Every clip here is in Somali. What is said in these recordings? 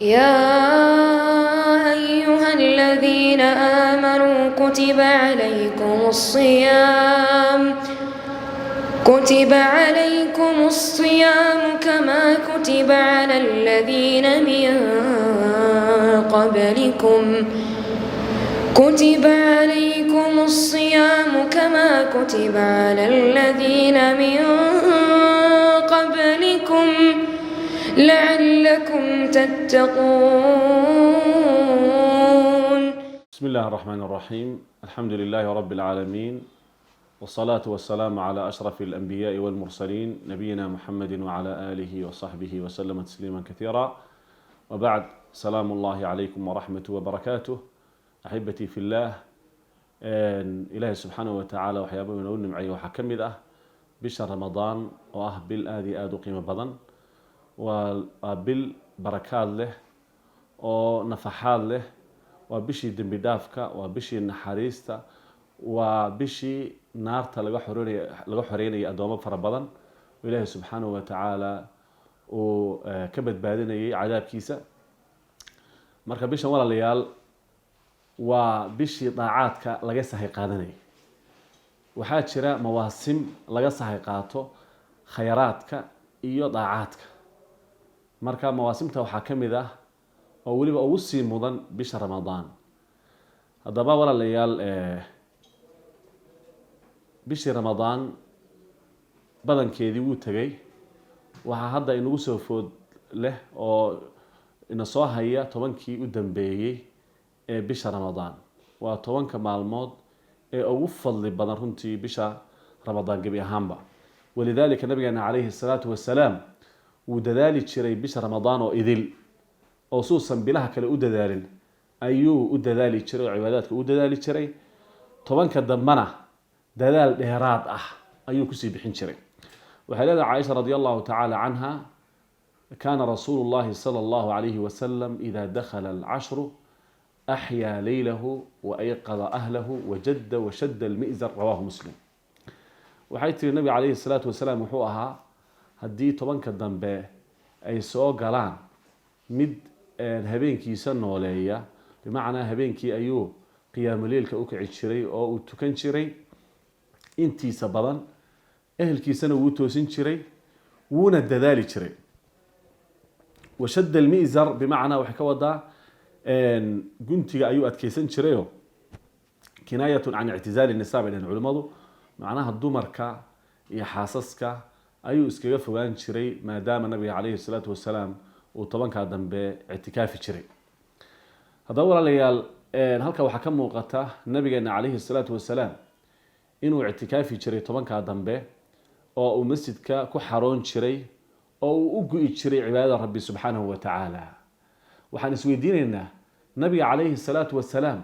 يا أيها الذين آمنوا كتب عليكم الصيام كما كتب على الذين من قبلكم لعلكم تتقون. بسم الله الرحمن الرحيم. الحمد لله رب العالمين، والصلاة والسلام على أشرف الأنبياء والمرسلين نبينا محمد وعلى آله وصحبه وسلم تسليما كثيرا، وبعد. سلام الله عليكم ورحمته وبركاته. أحبتي في الله، إلهي سبحانه وتعالى وحيابه من أول نمعي وحكمده بشهر رمضان وأهبل آذي قيمة بدن وأهبل بركات له ونفحات له وبشي دنبي دافكا وبشي نحاريستا وبشي نارتا laga xoreynaya adoomo fara badan oo Ilaahay subhanahu wa ta'ala oo ka badbaadinayay cadaabkiisa. Marka bishan walaalayaal waa bishii daacaadka laga sahay qaadanay. Waxaa jira mawaasim laga sahay qaato khayraadka iyo daacaadka. Marka mawaasimta waxaa kamid ah oo waliba ugu sii mudan bisha Ramadaan. Haddaba walaalayaal bishii Ramadaan badankeedii wuu tagay. Waxaa hadda inagu soo food leh oo ina soo haya 10kii u dambeeyay ee bisha Ramadaan. Waa 10ka maalmood ee ugu fadli badan runtii bisha Ramadaan gabi ahaanba. Walidaalika nabigeena calayhi salaatu wasalaam wuu dadaali jiray bisha Ramadaan oo idil oo suusan bilaha kale u dadaalin ayuu u dadaali jiray, cibaadaadka u dadaali jiray. 10ka dambana dadaal dheeraad ah ayuu ku sii bixin jiray. waxay leedahay Aisha radiyallahu ta'ala anha كان رسول الله صلى الله عليه وسلم إذا دخل العشر أحيا ليله وأيقظ أهله وجد وشد المئزر. رواه مسلم. وحيث النبي عليه الصلاة والسلام وحوها هدي 10ka dambe ay soo galaan mid habeenkii sanooleeya, bimacnaa habeenkii ayuu qiyaam leelka u kici jiray oo uu tukan jiray intiisa badan, ehelkiisana wuu toosin jiray, wuuna dadaali jiray. وشد المئزر بمعنى وحكودا جنتي أيو أتكيسن شريو كناية عن اعتزال النساء بين العلماء، معناها الدمرك يحاسسك أيو اسكيف وان شري ما دام النبي عليه الصلاة والسلام وطبعا كادم باعتكاف شري. هذا أول ليال هلك وحكم وقته النبي عليه الصلاة والسلام إنه اعتكاف شري طبعا كادم به أو مسجدك كحرون شري oo u go'i jiray cibaadada Rabbi subhanahu wa ta'ala. waxaan isweydiinaynaa nabiga calayhi salaatu wasalaam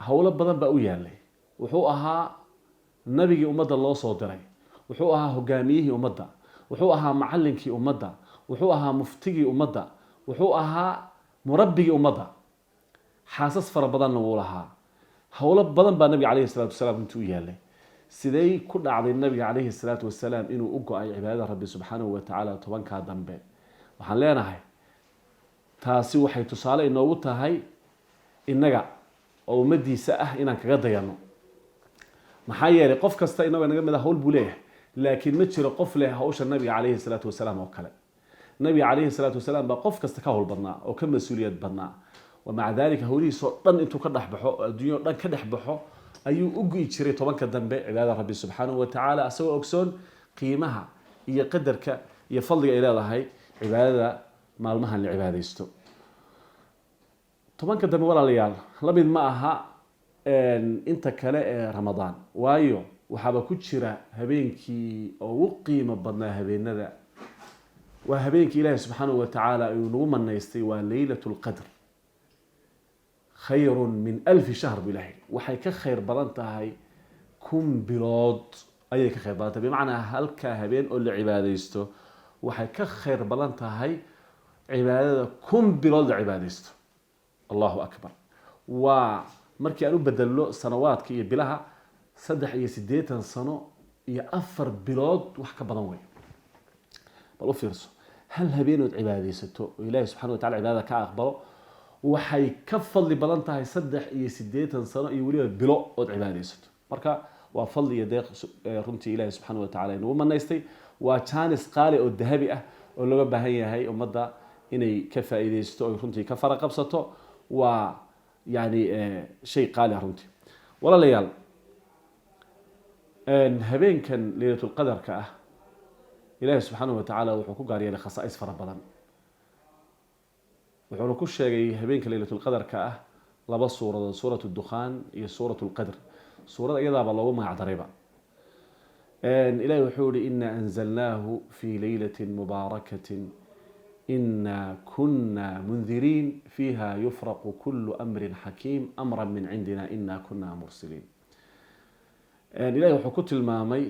hawlo badan baa u yaalay. wuxuu ahaa nabigii ummadda loo soo diray, wuxuu ahaa hogaamiyihii ummadda, wuxuu ahaa macallinkii ummadda, wuxuu ahaa muftigii ummadda, wuxuu ahaa murabbigii ummadda. xaasas fara badanna wuu lahaa. hawlo badan baa nabiga calayhi salaatu wasalaam intuu u yaalay. sidee ku dhacday nabiga calayhi salaatu wasalaam inuu u go'ay cibaadada Rabbi subhanahu wa ta'ala 10ka dambe? waxaan leenahay taasi waxay tusaale inoogu tahay inaga oo ummadiisa ah inaan kaga dayano. maxaa yeelay qof kasta inaga naga mid ah hawl buu leeyahay, laakiin ma jiro qof leh hawsha nabiga calayhi salaatu wasalaam oo kale. nabiga calayhi salaatu wasalaam baa qof kasta ka hawl badnaa oo ka mas'uuliyad badnaa. ومع ذلك hawlihiisa dhan intuu ka dhaxbaxo adduunyo dhan ka dhaxbaxo ayuu u go'i jiray 10ka dambe cibaadada Rabbi subhanahu wa ta'ala, asagoo ogsoon qiimaha iyo qadarka iyo fadliga ay leedahay cibaadada maalmahan la cibaadeysto. 10ka dambe walaalayaal la mid ma aha inta kale ee Ramadaan, waayo waxaaba ku jira habeenkii ugu qiimo badnaa habeenada. waa habeenkii Ilaahay subhanahu wa ta'ala uu nagu manaystay, waa laylatul qadr. خير من 1000 شهر بالله. waxay ka khayr badan tahay 1000 bilood ayay ka khayr badan tahay. bimacna halka habeen oo la cibaadeysto waxay ka khayr badan tahay cibaadada 1000 bilood la cibaadeysto. Allahu akbar. waa markii aan u bedelo sanawaadka iyo bilaha 83 sano iyo 4 bilood wax ka badan way. bal u fiirso hal habeenood cibaadaysato oo ilaahay subxaana wa tacala cibaadada ka aqbalo waxay ka fadli badan tahay 83 sano iyo weliba bilo ood cibaadaysato. marka waa fadli iyo deeq runtii ilaahay subxaana wa tacala inuu manaystay. waa jaanis qaali oo dahabi ah oo looga baahan yahay ummadda inay ka faa'iidaysto oo runtii ka fara qabsato. waa yani shay qaali ah runtii. walaalayaal habeenkan laylatul qadarka ah ilaahay subxaana wa tacaala wuxuu ku gaar yeelay khasaa'is fara badan. wuxuuna ku sheegay habeenka laylatul qadarka ah laba suuradood, suuratu dukhaan iyo suuratu lqadr. suurada iyadaaba loogu magac darayba. ilahi wuxuu yihi ina anzalnaahu fi laylati mubaarakatin ina kuna mundiriin fiiha yufraqu kulu amrin xakiim amra min cindina ina kuna mursiliin. ilahi wuxuu ku tilmaamay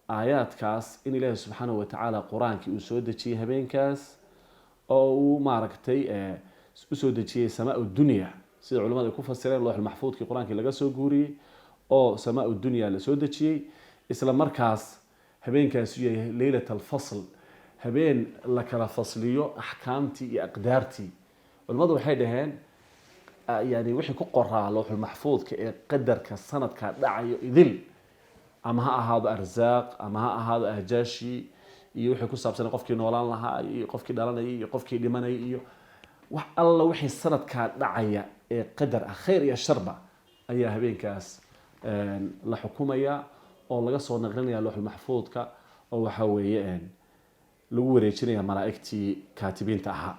aayaadkaas in ilaahi subxaanahu wa tacaala qur-aankii uu soo dejiyey habeenkaas oo uu maaragtay usoo dejiyey samaa dunya sida culamada ay ku fasireen loox maxfuudkii qur-aankii laga soo guuriyey oo samaa dunya la soo dejiyey. isla markaas habeenkaas uu yahay leylat alfasl, habeen la kala fasliyo axkaamtii iyo aqdaartii. culamadu waxay dhaheen yani wixii ku qoraa looxul maxfuudka ee qadarka sanadka dhacayo idil, ama ha ahaado arsaaq ama ha ahaado ahjaashi iyo wixii ku saabsan qofkii noolaan lahaa iyo qofkii dhalanayay iyo qofkii dhimanayay iyo wax alla wixii sanadka dhacaya ee qadar ah khayr iyo sharba ayaa habeenkaas la xukumaya oo laga soo naqlinaya looxul maxfuudka oo waxa weeye lagu wareejinaya malaa'igtii kaatibiinta ahaa.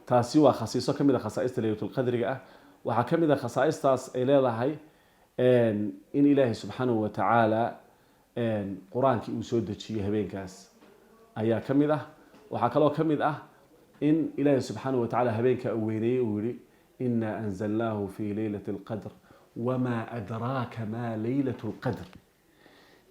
taasi waa khasiiso ka mid ah khasaa'ista laylatul qadriga ah. waxaa ka mid ah khasaa'istaas ay leedahay in ilaahay subxaanahu wa tacaala qur-aankii uu soo dejiyey habeenkaas ayaa ka mid ah. waxaa kaloo ka mid ah in ilaahay subxaanahu wa tacaala habeenkaa uu weyneeyey uu yihi ina anzalnaahu fi laylati alqadr wamaa adraaka maa laylatu lqadr.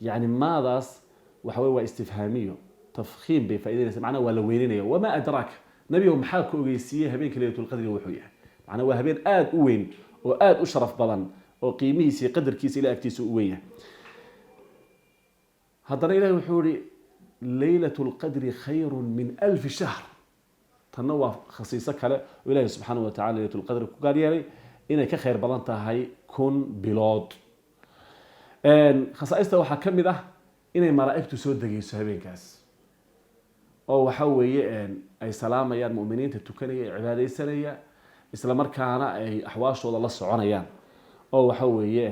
yani maadaas waxa wey waa istifhaamiyo tafkhiim bay faa'idaynaysa, macnaha waa la weyninaya. wamaa adraaka, nabigow maxaa ku ogeysiiyey habeenka laylatul qadriga wuxuu yahay? macnaha waa habeen aada u weyn oo aada u sharaf badan oo qiimihiisa iyo qadarkiisa ilaa agtiisa u weyn yahay. haddana ilahi wuxuu yihi laylatu lqadri khayru min 1000 shahr. tanna waa khasiiso kale oo ilaahi subxaanahu wa tacala laylatul qadri ku gaar yeelay inay ka khayr badan tahay 1000 bilood. khasaa'ista waxaa ka mid ah inay malaa'igtu soo degayso habeenkaas oo waxa weeye ay salaamayaan mu'miniinta tukanaya ee cibaadaysanaya, isla markaana ay axwaashooda la soconayaan. oo waxa weeye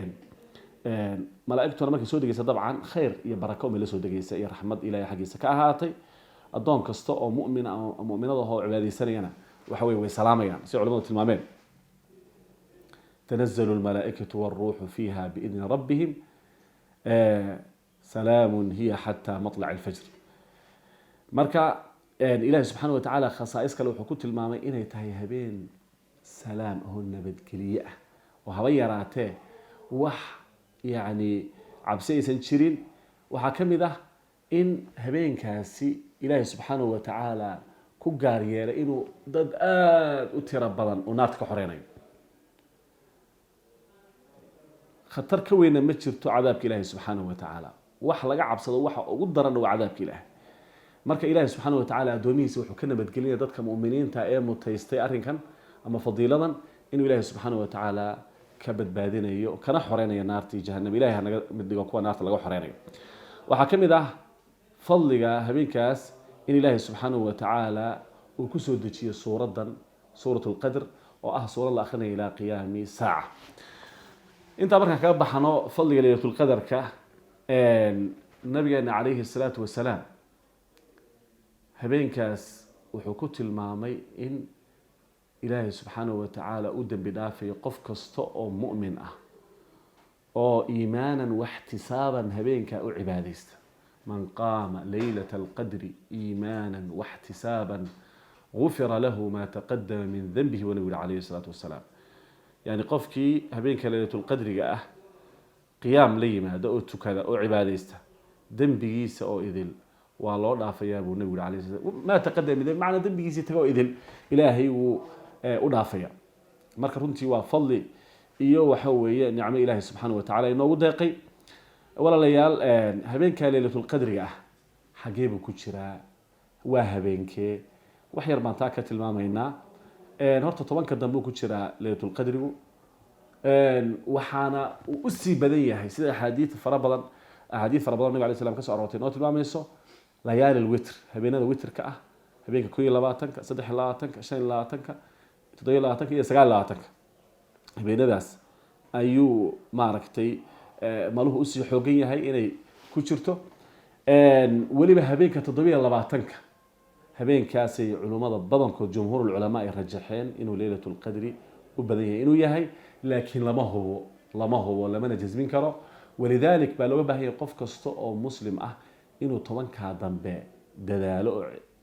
malaa'igtuna markay soo degaysa dabcan khayr iyo barako umay la soo degaysa iyo raxmad ilaahay xaggiisa ka ahaatay. addoon kasta oo mu'min ah mu'minada oo cibaadaysanayana waxa weeye way salaamayaan si culimadu tilmaameen. tanazzalu almalaa'ikatu waruuxu fiiha biidni rabbihim salaamun hiya xataa matlac alfajr. marka ilaahi subxaana wa tacaala khasaa'is kale wuxuu ku tilmaamay inay tahay habeen salaam oo nabadgelye ah oo haba yaraatee wax yani cabsi aysan jirin. waxaa ka mid ah in habeenkaasi ilaahi subxaanahu wa tacaala ku gaar yeelay inuu dad aada u tiro badan uu naarta ka xoreynayo. khatar ka weyna ma jirto cadaabka ilaahi subxaanahu wa tacaala. wax laga cabsado waxa ugu daran waa cadaabka ilaahi. marka ilaahi subxaanahu wa tacaala addoomihiisa wuxuu ka nabadgelinaya dadka mu'miniinta ee mutaystay arrinkan ama fadiiladan inuu ilaahi subxaanahu wa tacaala ka badbaadinayo kana xoreynayo naartii jahannam. ilahi hanaga mid dhigo kuwa naarta laga xoreynayo. waxaa ka mid ah fadliga habeenkaas in ilaahi subxaanahu wa tacaala uu ku soo dejiyo suuradan suuratu lqadr oo ah suurad la akhrinayo ilaa qiyaami saaca. intaa markaan kaga baxano fadliga laylatul qadarka, nabigeena calayhi salaatu wasalaam habeenkaas wuxuu ku tilmaamay in ilaahay subxaanahu wa tacaala u dembi dhaafayo qof kasta oo mu'min ah oo iimaanan waxtisaaban habeenkaa u cibaadaysta. man qaama laylata alqadri iimaanan waxtisaaban gufira lahu ma taqadama min danbihi wa nabigu calayhi salaatu wasalaam. yani qofkii habeenka laylatul qadriga ah qiyaam la yimaada oo tukada oo cibaadaysta dembigiisa oo idil waa loo dhaafayaa buu nabigu calayhi salaam. ma taqadama min macna dembigiisii tago idil ilaahay wuu u dhaafaya. marka runtii waa fadli iyo waxa weeye nicmo ilaahay subxaanahu wa tacaala inoogu deeqay. walaalayaal habeenka laylatul qadriga ah xagee buu ku jiraa? waa habeenkee wax yar baan taa ka tilmaamaynaa horta tobanka dambe ku jira laylatul qadrigu waxaana uu u sii badan yahay sida axaadiid fara badan nabiga alayhi salaam ka soo aroortay noo tilmaamayso layaali alwitr habeenada witrka ah habeenka 21 23 25 27 iyo 29 habeenadaas ayuu maaragtay maluhu u sii xoogan yahay inay ku jirto waliba habeenka 27 habeenkaasay culimada badankood jumhuurul ulama ay rajaxeen inuu laylatul qadri u badan yahay inuu yahay laakiin lama hubo lamana jazmin karo walidalik baa looga baahan yahay qof kasta oo muslim ah inuu tobanka dambe dadaalo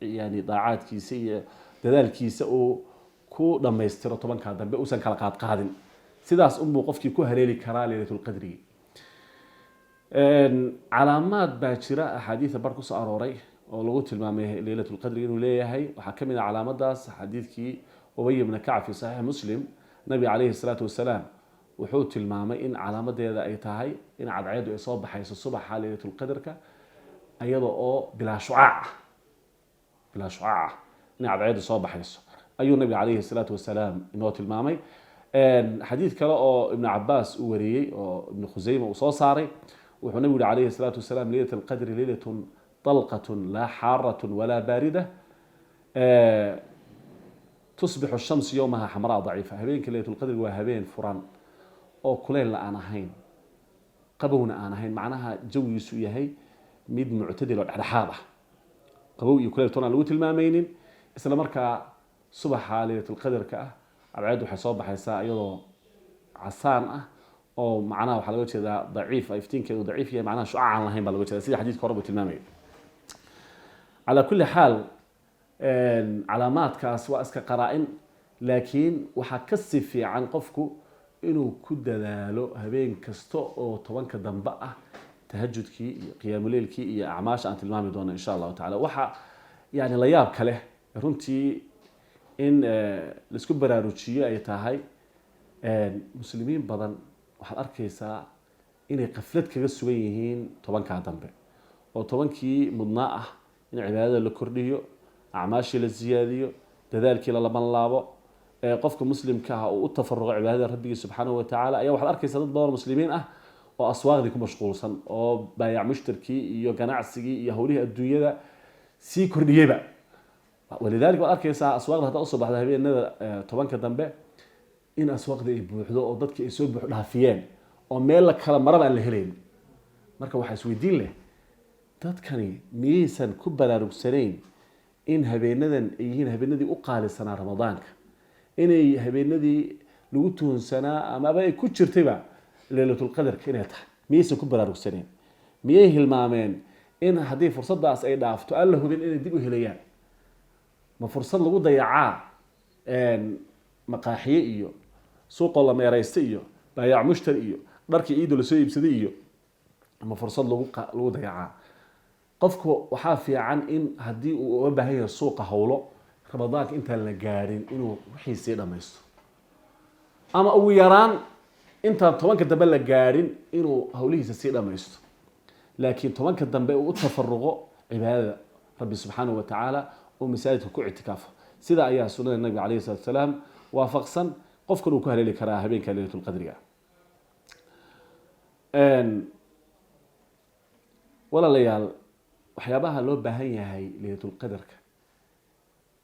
yani daacadkiisa iyo dadaalkiisa uu ku dhameystiro tobanka dambe uusan kala qaadin sidaas buu qofkii ku haleeli karaa laylatul qadri calaamad baa jira axaadiis bar ku soo arooray oo lagu tilmaamay laylatul qadri inuu leeyahay waxa kamid ah calaamadaas xadiidkii Ubay ibn Ka'b fi sahih Muslim nabi alayhi salatu wasalaam wuxuu tilmaamay in calaamadeeda ay tahay in cadceedu ay soo baxayso subaxa laylatul qadrka ayadoo oo bilaa shucaac in cadceedu soo baxayso ayuu nabi alayhi salatu wasalaam inoo tilmaamay xadiid kale oo ibn Abbas uu wariyay oo ibn Khuzayma uu soo saaray wuxuu nabi alayhi salatu wasalaam laylatul qadri laylatun طلقة لا حارة ولا باردة تصبح الشمس يومها حمراء ضعيفة هبين ليلة القدر وهبين فران أو كلين لا أنا هين قبونا أنا هين معناها جو يسوي هي ميد معتدل على حاضة قبو يكلين تونا لوت المامين إسلا مركا صبح ليلة القدر كأ العيد وحصاب حيساء يضو عسان أو معناها وحلوة كذا ضعيف يفتين كذا ضعيف هي معناها شعاع الله هين بالوجه سيد حديث كربة المامين على كل حال علامات كاس واسك قرائن لكن وحكسي في عن قفكو انه كددالو هبين كستو او tobanka dambe ah tahajjudkii iyo qiyaamul-leylkii iyo acmaasha aan tilmaami doono insha Allah taala waxa yani la yaab kale runtii in la isku baraarujiyo ay tahay muslimiin badan waxa arkaysaa inay qaflad kaga sugan yihiin tobanka dambe oo tobankii mudnaa ah in cibaadada la kordhiyo acmaashii la ziyaadiyo dadaalkii la laban laabo qofka muslimka ah uu u tafaruqo cibaadada rabbiga subhanahu wa ta'ala ayaa waxa arkaysaa dad badan muslimiin ah oo aswaaqdi ku mashquulsan oo baayac mushtarkii iyo ganacsigii iyo hawlihi adduunyada si kordhiyayba walidaalka waad arkaysaa aswaaqda hadda u soo baxda habeenada tobanka dambe in aswaaqda ay buuxdo oo dadkii ay soo buux dhaafiyeen oo meel la kala maraba aan la helayn marka waxa isweydiin leh dadkani miyaysan ku baraarugsanayn in habeenadan ay yihiin habeenadii u qaalisanaa ramadaanka inay habeenadii lagu tuunsanaa ama ay ku jirtayba laylatul qadrka inay tahay miyaysan ku baraarugsanayn miyay hilmaameen in haddii fursadaas ay dhaafto alla hubin inay dib u helayaan ma fursad lagu dayacaa maqaaxiye iyo suuqoo la meeraysta iyo baayac mushtari iyo dharkii ciidu la soo iibsaday iyo ma fursad lagu dayacaa qofku waxa fiican in hadii uu u baahan yahay suuqa hawlo ramadaanka inta la gaarin inuu wixii dhamaysto ama ugu yaraan inta tobanka dambe la gaarin inuu hawlihiisa si dhamaysto laakiin tobanka dambe uu tafaruqo cibaadada rabbi subhanahu wa ta'ala oo masaajidka ku i'tikaafo sida ayaa sunnada nabiga alayhi salatu wasalaam waafaqsan qofku uu ku haleeli karaa habeenka laylatul qadriga wala layaal waxyaabaha loo baahan yahay laylatul qadarka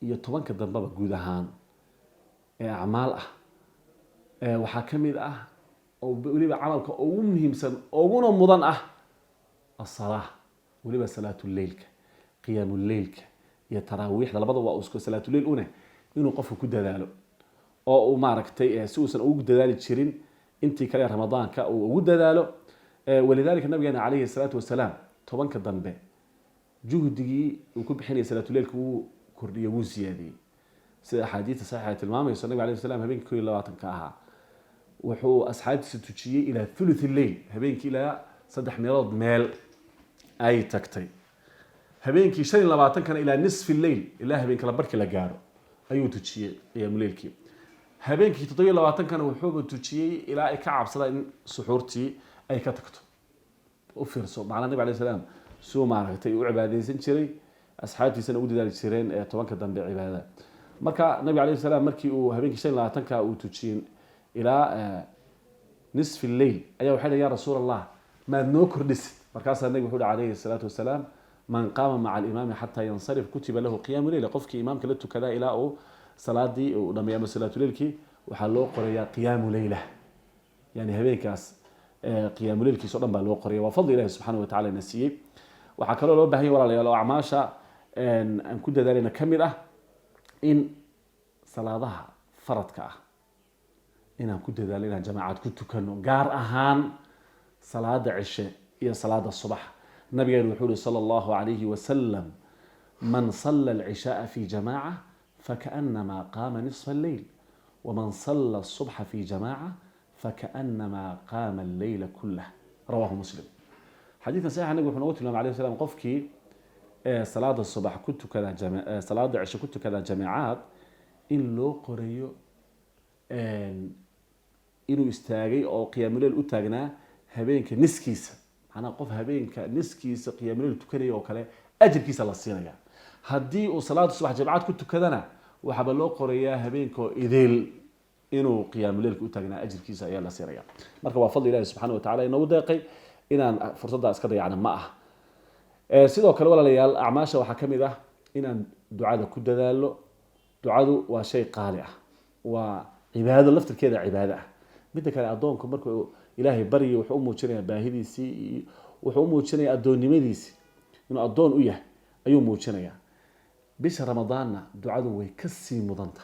iyo tobanka dambaba guud ahaan acmaal ah waxa kamid ah oo waliba amalka ugu muhiimsan uguna mudan ah as-salaah waliba salaatul leylka qiyaamul leylka iyo taraawiixda labada waa isku salaatul leyl una inuu qofku ku dadaalo oo uu maaragtay si uusan ugu dadaali jirin intii kale ramadaanka uu ugu dadaalo walidaalika nabigeena alayhi salatu wasalaam tobanka dambe juhdigii uu ku bixinay salaatul leylka uu kordhiyo uu siyaadiyay sida axaadiista saxiixa tilmaamayso nabiga alayhi salaam habeenkii 22 ka ahaa wuxuu asxaabtiisa tujiyay ila thuluth al-layl habeenkii ila 3 meelood meel ay tagtay habeenkii 25 kana ila nisf al-layl ila habeenkii la barkii la gaaro ayuu tujiyay qiyaamul leylkii habeenkii 27 kana wuxuu tujiyay ila ay ka cabsada in suxuurtii ay ka tagto u fiirso macna nabiga alayhi salaam soo maaragtay u cibaadeysan jiray asxaabtiisana ugu dadaali jireen tobanka dambe cibaadada. marka nabiga calayhi salaam markii uu habeenkii 25 uu tujiyay ilaa nisfi al-layl ayaa waxay leeyahay rasuul allah ma noo kordhisid. markaas nabiga wuxuu calayhi salaatu wasalaam man qaama maca al-imam hatta yansarif kutiba lahu qiyam al-layl. qofkii imaamka la tukada ilaa uu salaadii uu dhameeyo salaatu leelkii waxaa loo qorayaa qiyam laylah, yani habeenkaas qiyam leelkiisa oo dhan baa loo qoraya. waa fadli ilaahi subxaanahu wa tacaala nasiyay. waxaa kaloo loo baahan yahay walaalayaal oo acmaasha aan ku dadaalina kamid ah in salaadaha faradka ah inaan ku dadaalo inaan jamaacad ku tukano, gaar ahaan salaada cishe iyo salaada subax. nabigeenu wuxuu yiri sallallahu alayhi wa sallam man salla al-ishaa fi jamaaca فكأنما قام نصف الليل ومن صلى الصبح في جماعة فكأنما قام الليل كله. رواه مسلم. حديث صحيح النبي محمد عليه السلام قفكي صلاة الصبح كنت كذا صلاة العشاء كنت كذا جماعات إن لو قريو إنه استاجي أو قيام الليل أتاجنا هبينك نسكيس. أنا قف هبينك نسكيس قيام الليل تكري أو كله أجر كيس الله الصينية. هدي وصلاة الصبح جماعات كنت كذا وحب الله قرية هبينكو إذيل إنه قيام الليل كأتجنا أجر كيسة يلا سريع. مركب فضل الله سبحانه وتعالى إنه دقي إن فرصة أسكر يعني معه. سيدو كل ولا ليال أعماشه وحكم ذا إن دعاء كده ذاله دعاء وشيء قالع وعبادة لفت كذا عبادة. بدك أدونكم مركب إلهي بري وحومه شريه باهدي سي وحومه شريه أدون نمديسي إنه أدون وياه أيوم شريه. bisha ramadaanna ducadu way ka sii mudanta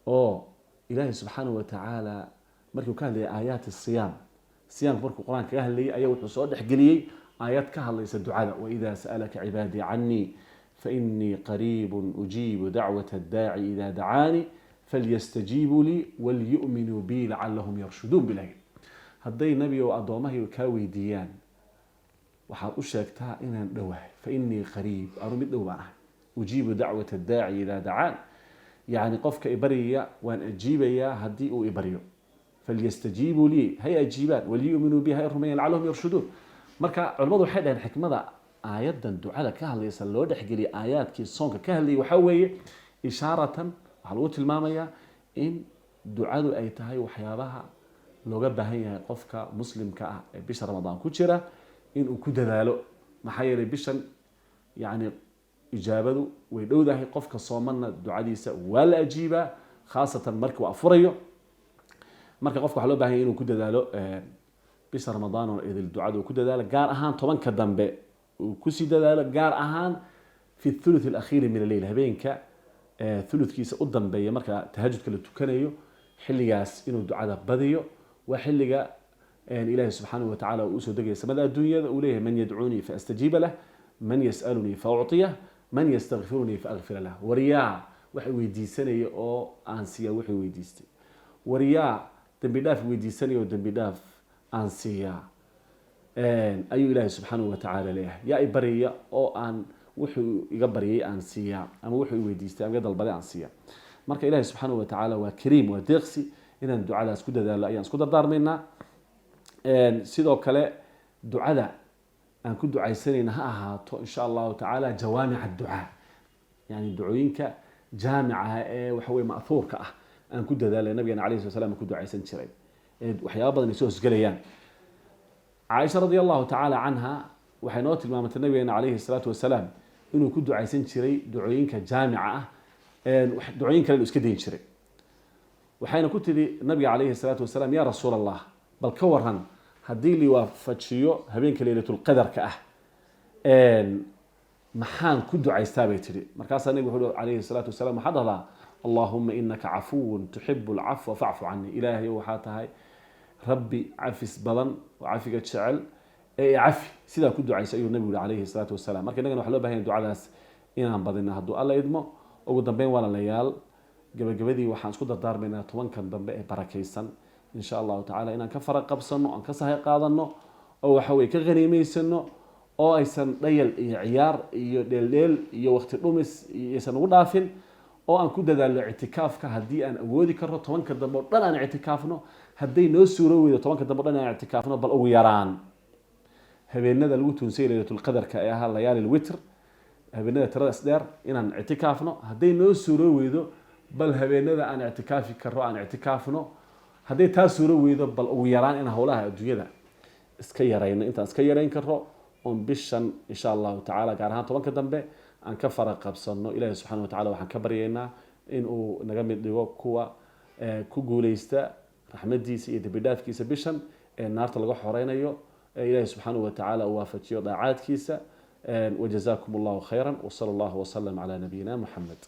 oo ilaahay subxaanahu wa tacaala markuu ka hadlayay aayaat siyaam siyaamka markuu qur-aanka ka hadlayay ayaa wuxuu soo dhexgeliyey aayad ka hadlaysa ducada waidaa sa'alaka cibaadii cannii fainii qariibun ujiibu dacwata addaaci idaa dacaanii falyastajiibuu lii walyu'minuu bii lacallahum yarshuduun bilahi. hadday nabi oo addoomahay kaa weydiiyaan waxaad u sheegtaa inaan dhowahay fainii qariib anu mid dhow baan ahay ujiibu dacwata addaaci idaa dacaan, yani qofka ibaryaya waan ajiibayaa haddii uu ibaryo. falyastajiibuu lii hay ajiibaan waliyu'minuu bi hay rumeeyaan lacallahum yarshuduun. marka culimmadu waxay dhaheen xikmada aayadan ducada ka hadlaysa loo dhexgeliyay aayaadkii soonka ka hadlayay waxaa weeye ishaaratan waxaa lagu tilmaamayaa in ducadu ay tahay waxyaabaha looga baahan yahay qofka muslimka ah ee bisha ramadaan ku jira inuu ku dadaalo. maxaa yeelay bishan yani ijaabadu way dhowdahay, qofka soomana ducadiisa waa la ajiibaa khaasatan markii uu afurayo. marka qofka waxaa loo baahan yahay inuu ku dadaalo bisha ramadaan oo idil ducadu ku dadaalo, gaar ahaan tobanka dambe uu kusii dadaalo, gaar ahaan fi thuluth al-akhir min al-layl habeenka thuluthkiisa u dambeeya marka tahajjudka la tukanayo xilligaas inuu ducada badiyo. waa xilliga إلهي سبحانه وتعالى وأسود دقي سماء الدنيا وليه من يدعوني فأستجيب له من يسألني فأعطيه من يستغفرني فأغفر له. ورياء وحي ويدي سنة أو أنسيا وحي ويديستي ورياء دنبداف ويدي سنة ودنبداف أنسيا أي إلهي سبحانه وتعالى له يا إبرية أو أن وحي يقبري أنسيا أما وحي ويديستي أما يضل بدي أنسيا. مرك إلهي سبحانه وتعالى وكريم ودقسي إن الدعاء لا سكود ذا لا يعني سكود الدار منا. sidoo kale ducada aan ku ducaysanayna ha ahaato insha allahu tacaala jawaamic adducaa, yani ducooyinka jaamica ee waxa weye ma'huurka ah aan ku dadaalay nabigeena calayhi salaam ku ducaysan jiray waxyaabo badan ay soo hosgelayaan. caaisha radiyallahu tacaala canha waxay noo tilmaamtay nabigeena calayhi salaatu wasalaam inuu ku ducaysan jiray ducooyinka jaamica ah ducooyin kale iska dayn jiray. waxayna ku tiri nabiga calayhi salaatu wasalaam yaa rasuul allah bal ka waran haddii li waafajiyo habeenka laylatul qadarka ah maxaan ku ducaystaa bay tiri. markaasaa nabigu wuxuu calayhi salaatu wasalaam waxaa dhahdaa allahuma inaka cafuwun tuxibu alcafwa facfu canii. ilaahay waxaa tahay rabbi cafis badan oo cafiga jecel ee cafi. sidaa ku ducaysa ayuu nabigu yihi calayhi salaatu wasalaam. marka innagana waxaa loo bahan yahay ducadaas inaan badino hadduu alla idmo. ugu dambeyn walaalayaal gabagabadii waxaan isku dardaarmaynaa tobankan dambe ee barakaysan إن شاء الله تعالى إن كفر قبصنا أن كسه قاضنا أو حوي كغنيمي سنو أو أيسن ليل عيار يدلل يوقت الأمس يسن ودافن أو أن كده ذا الاعتكاف كهدي أن أودي كرر طبعا كدبر أنا اعتكافنا هدي نسورو إذا طبعا كدبر أنا اعتكافنا بل أو يران هبينا ذا الوتر سيلة القدر كأيها ليالي الوتر habeenada tirada isdheer inaan ictikaafno hadday noo suuro weydo bal habeenada aan ictikaafi karro aan ictikaafno hadday taa suuro weydo bal ugu yaraan in howlaha adduunyada iska yarayno intaan iska yarayn karro oon bishan insha allahu tacaala gaar ahaan 10ka dambe aan ka fara qabsano ilaahay subxaana wa tacaala waxaan ka baryaynaa in uu naga mid dhigo kuwa ku guuleysta raxmadiisa iyo dembi dhaafkiisa bishan ee naarta laga xoreynayo ilaahay subxaana wa tacaala uu waafajiyo daacaadkiisa وجزاكم الله خيرا وصلى الله وسلم على نبينا محمد